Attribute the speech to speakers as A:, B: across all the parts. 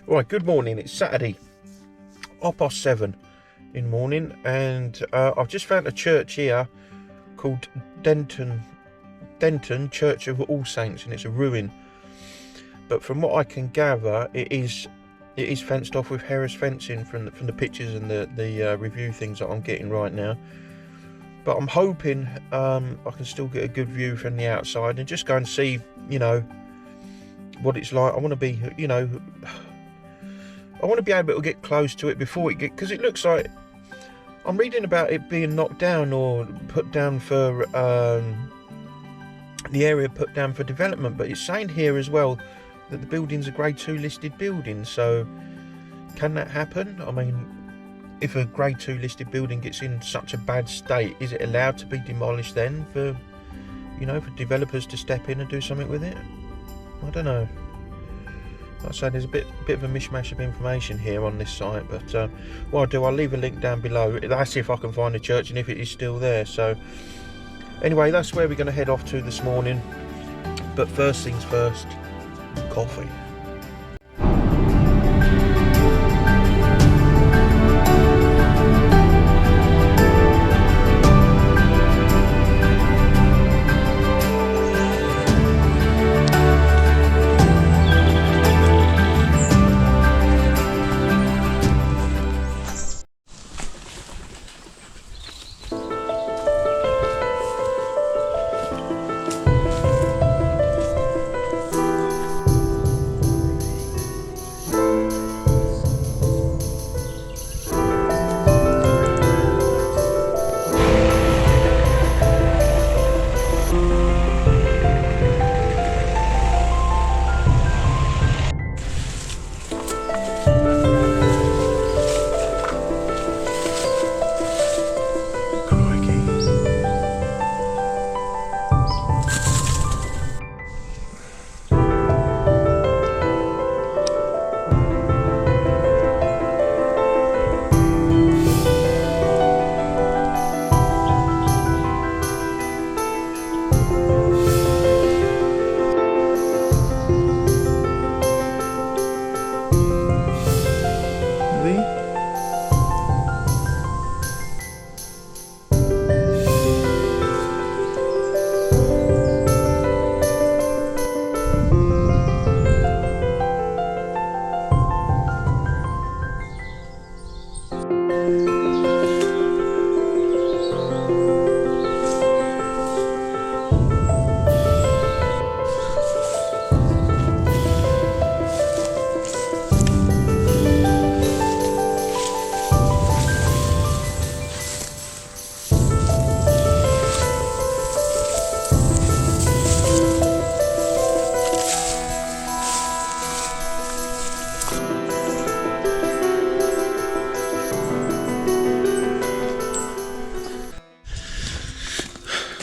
A: Right, good morning. It's Saturday, 7:30 in the morning, and I've just found a church here called Denton Church of All Saints, and it's a ruin. But from what I can gather, it is fenced off with Harris fencing from the pictures and the review things that I'm getting right now. But I'm hoping I can still get a good view from the outside and just go and see, what it's like. I want to be, I want to be able to get close to it before because it looks like I'm reading about it being knocked down or put down for the area put down for development. But it's saying here as well that the building's a Grade 2 listed building. So can that happen? I mean, if a Grade 2 listed building gets in such a bad state, is it allowed to be demolished then for developers to step in and do something with it? I don't know. Like I say, there's a bit of a mishmash of information here on this site, but what I'll do, I'll leave a link down below. That's if I can find the church and if it is still there. So anyway, that's where we're going to head off to this morning. But first things first, coffee.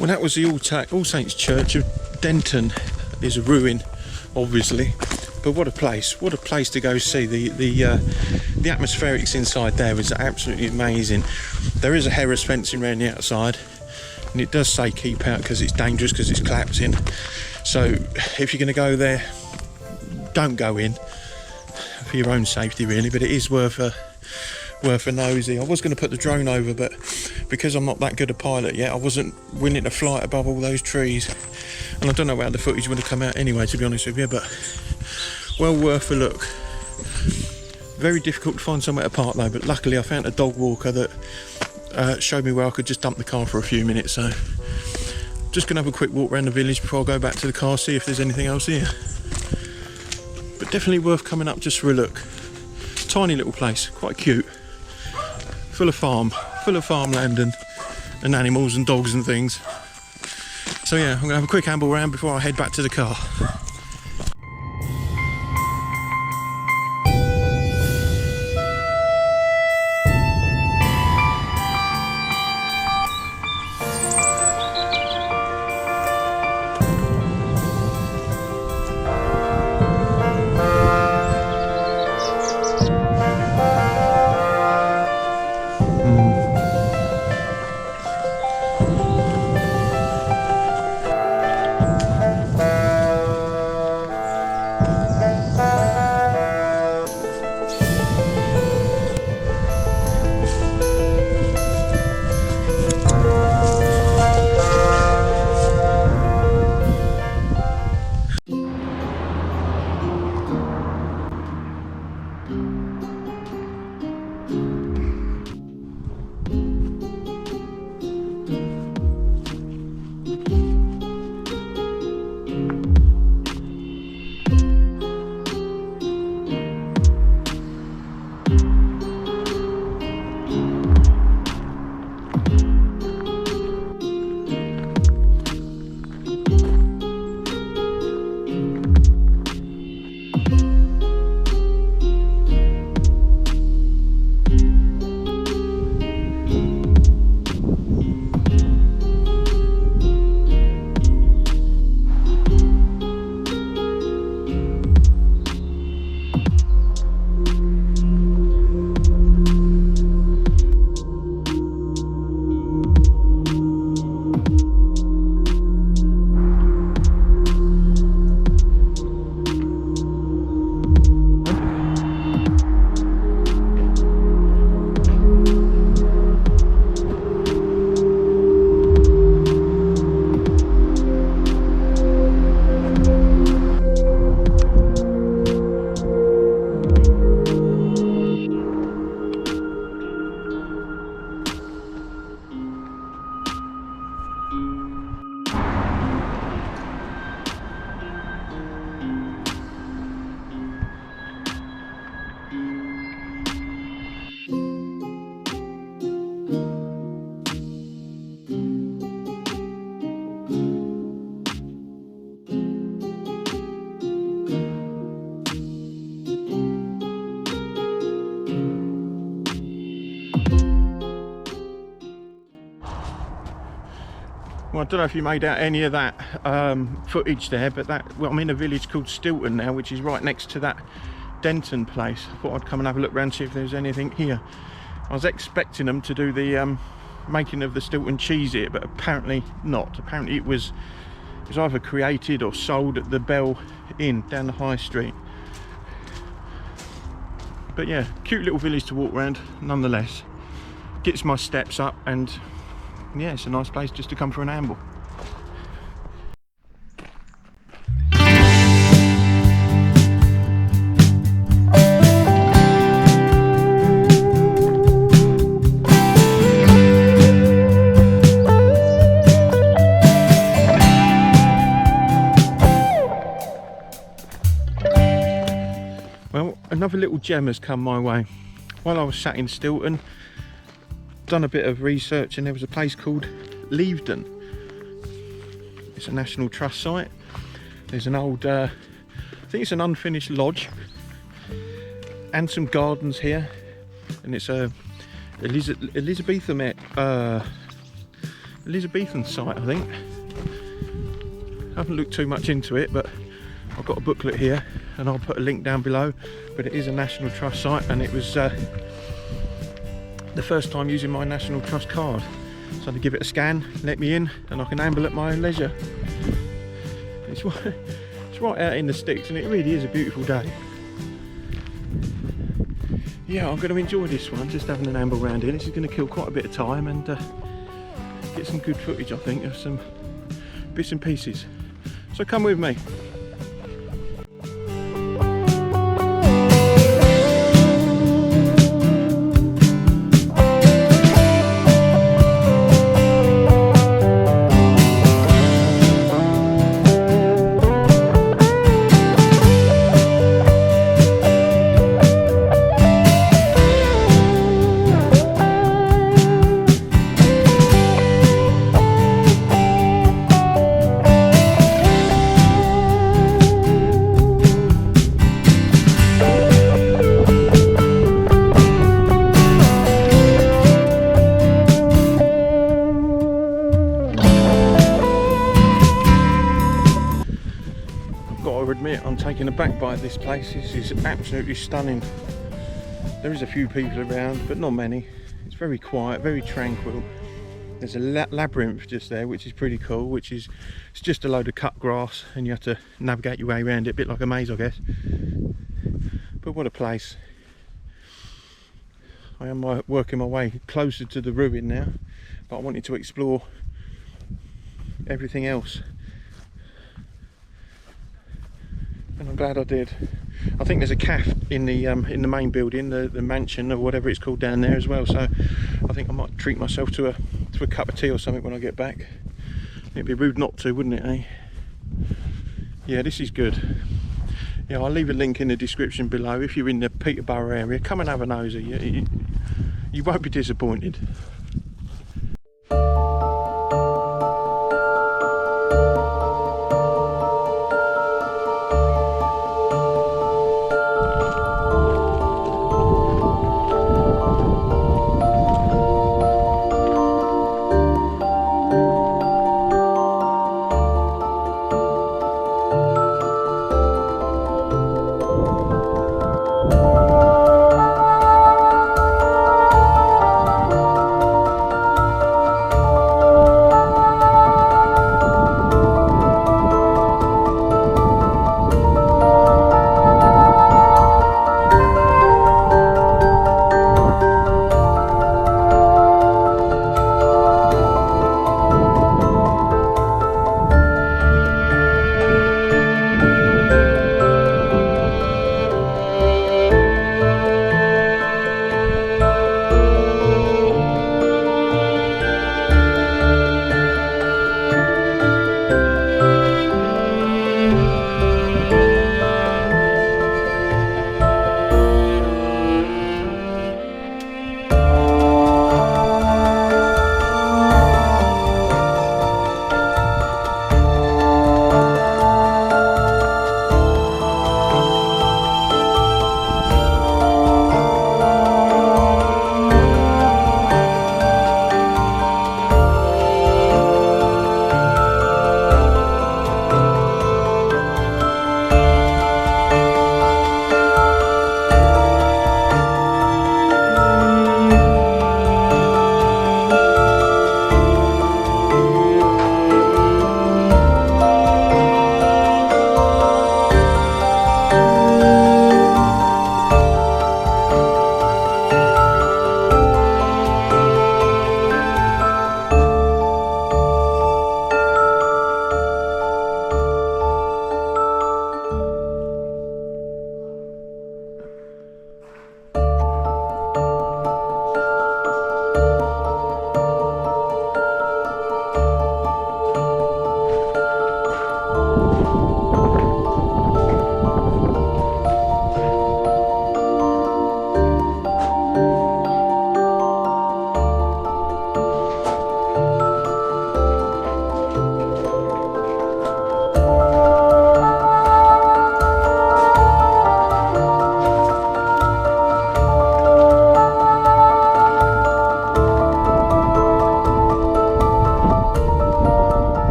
A: Well, that was the All Saints Church of Denton. Is a ruin, obviously, but what a place to go see. The atmospherics inside there is absolutely amazing. There is a Harris fencing around the outside, and it does say keep out because it's dangerous, because it's collapsing. So if you're going to go there, don't go in for your own safety, really, but it is worth a nosy. I was going to put the drone over, but because I'm not that good a pilot yet, I wasn't willing to fly it above all those trees, and I don't know how the footage would have come out anyway, to be honest with you, but well worth a look. Very difficult to find somewhere to park though, but luckily I found a dog walker that showed me where I could just dump the car for a few minutes. So just gonna have a quick walk around the village before I go back to the car, see if there's anything else here. But definitely worth coming up just for a look. Tiny little place, quite cute, full of farmland and animals and dogs and things. So yeah, I'm gonna have a quick amble around before I head back to the car. I don't know if you made out any of that footage there, but well, I'm in a village called Stilton now, which is right next to that Denton place. I thought I'd come and have a look around, see if there's anything here. I was expecting them to do the making of the Stilton cheese here, but apparently not. Apparently it was either created or sold at the Bell Inn down the High Street. But yeah, cute little village to walk around nonetheless. Gets my steps up, and yeah, it's a nice place just to come for an amble. Well, another little gem has come my way. While I was sat in Stilton, done a bit of research, and there was a place called Leavesden. It's a National Trust site. There's an old, I think it's an unfinished lodge, and some gardens here, and it's a Elizabethan site, I think. I haven't looked too much into it, but I've got a booklet here, and I'll put a link down below. But it is a National Trust site, and it was the first time using my National Trust card. So to give it a scan, let me in, and I can amble at my own leisure. It's right out in the sticks, and it really is a beautiful day. Yeah, I'm going to enjoy this one, just having an amble around here. This is going to kill quite a bit of time and get some good footage, I think, of some bits and pieces. So come with me. I'm taken aback by this place. This is absolutely stunning. There is a few people around, but not many. It's very quiet, very tranquil. There's a labyrinth just there, which is pretty cool, it's just a load of cut grass, and you have to navigate your way around it, a bit like a maze, I guess. But what a place. I am working my way closer to the ruin now, but I wanted to explore everything else, and I'm glad I did. I think there's a cafe in the main building, the mansion or whatever it's called down there as well. So I think I might treat myself to a cup of tea or something when I get back. It'd be rude not to, wouldn't it, eh? Yeah, this is good. Yeah, I'll leave a link in the description below. If you're in the Peterborough area, come and have a nosy. You won't be disappointed.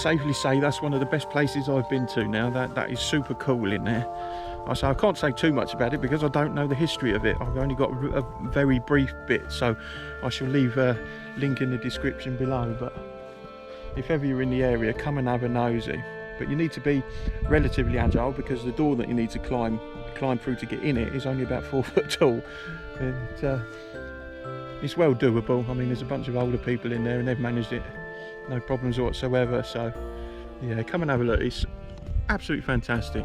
A: safely say that's one of the best places I've been to now. That is super cool in there. I can't say too much about it because I don't know the history of it. I've only got a very brief bit, so I shall leave a link in the description below. But if ever you're in the area, come and have a nosy. But you need to be relatively agile because the door that you need to climb through to get in it is only about 4 foot tall, and it's well doable. I mean, there's a bunch of older people in there and they've managed it no problems whatsoever. So yeah, come and have a look. It's absolutely fantastic.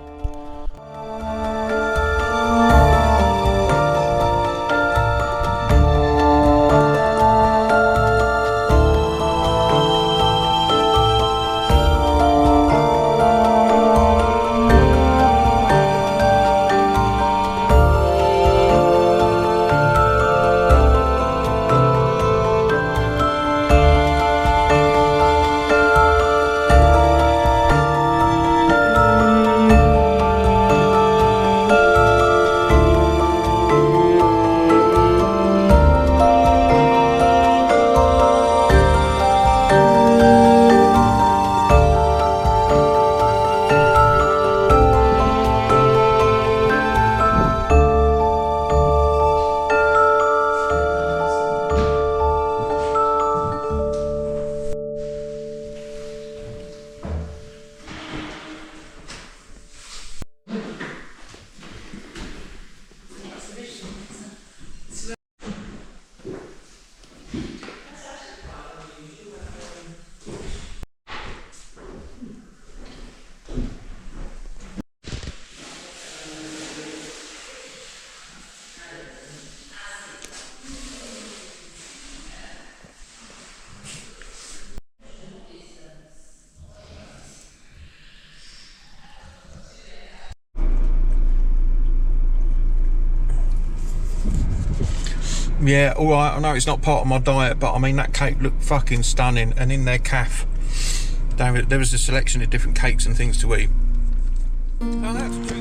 A: Yeah, all right, I know it's not part of my diet, but I mean, that cake looked fucking stunning. And in their cafe, there was a selection of different cakes and things to eat. Oh, that's true.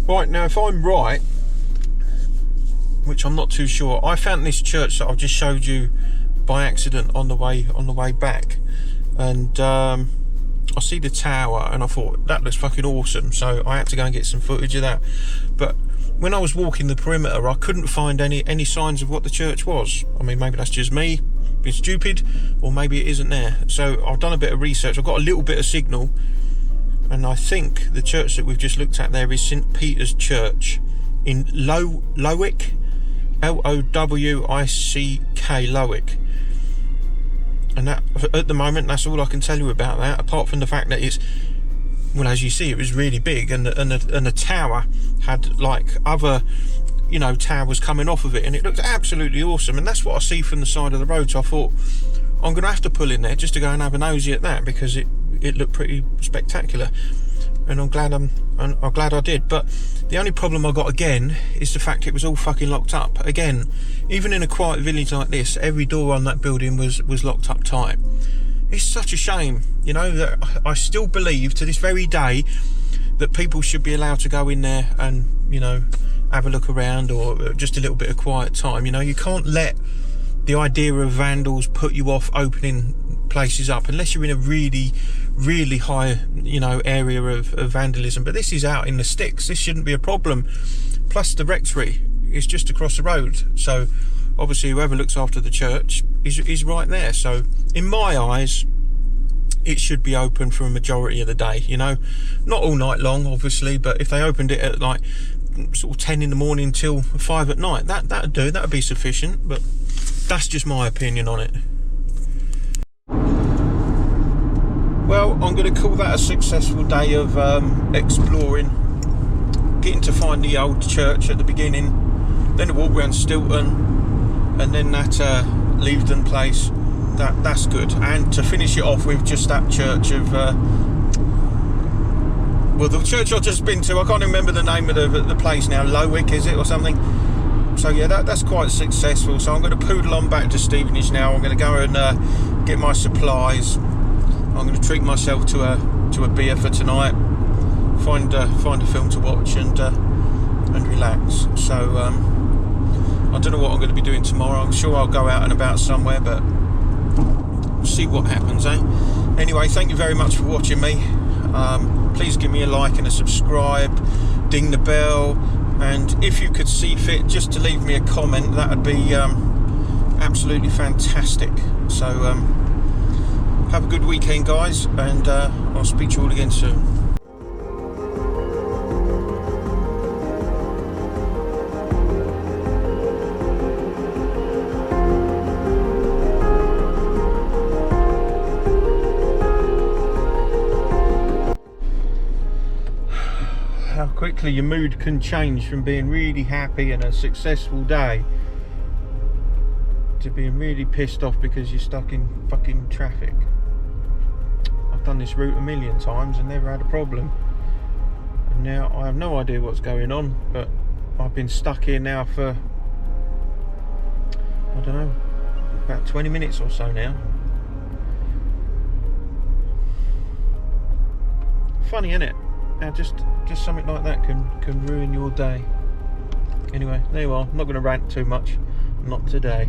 A: Right, now if I'm right, which I'm not too sure, I found this church that I've just showed you by accident on the way back, and I see the tower and I thought that looks fucking awesome, so I had to go and get some footage of that. But when I was walking the perimeter, I couldn't find any signs of what the church was. I mean, maybe that's just me being stupid, or maybe it isn't there. So I've done a bit of research, I've got a little bit of signal, and I think the church that we've just looked at there is St Peter's Church in Lowick, Lowick, Lowick. And that, at the moment, that's all I can tell you about that, apart from the fact that it's, well, as you see, it was really big, and the tower had like other, you know, towers coming off of it, and it looked absolutely awesome. And that's what I see from the side of the road, so I thought I'm going to have to pull in there just to go and have a nosy at that, because it looked pretty spectacular, and I'm glad I did. But the only problem I got again is the fact it was all fucking locked up. Again, even in a quiet village like this, every door on that building was locked up tight. It's such a shame, you know, that I still believe to this very day that people should be allowed to go in there and, you know, have a look around, or just a little bit of quiet time. You know, you can't let the idea of vandals put you off opening places up unless you're in a really, really high, you know, area of vandalism. But this is out in the sticks. This shouldn't be a problem. Plus the rectory is just across the road, so obviously whoever looks after the church is right there. So in my eyes, it should be open for a majority of the day, you know, not all night long obviously, but if they opened it at like sort of 10 in the morning till 5 at night, that'd do, that'd be sufficient. But that's just my opinion on it. Well, I'm going to call that a successful day of exploring, getting to find the old church at the beginning, then a walk around Stilton, and then that Leavesden place. That's good. And to finish it off with just that church of well, the church I've just been to, I can't remember the name of the place now, Lowick is it, or something. So yeah, that's quite successful. So I'm going to poodle on back to Stevenage now. I'm going to go and get my supplies. I'm going to treat myself to a beer for tonight. Find a film to watch and relax. So I don't know what I'm going to be doing tomorrow. I'm sure I'll go out and about somewhere, but we'll see what happens, eh? Anyway, thank you very much for watching me. Please give me a like and a subscribe, ding the bell, and if you could see fit just to leave me a comment, that would be absolutely fantastic. So have a good weekend, guys, and I'll speak to you all again soon. How quickly your mood can change from being really happy and a successful day to being really pissed off because you're stuck in fucking traffic. I've done this route a million times and never had a problem, and now I have no idea what's going on, but I've been stuck here now for, I don't know, about 20 minutes or so now. Funny, isn't it? Now just something like that can ruin your day. Anyway, there you are. I'm not going to rant too much. Not today.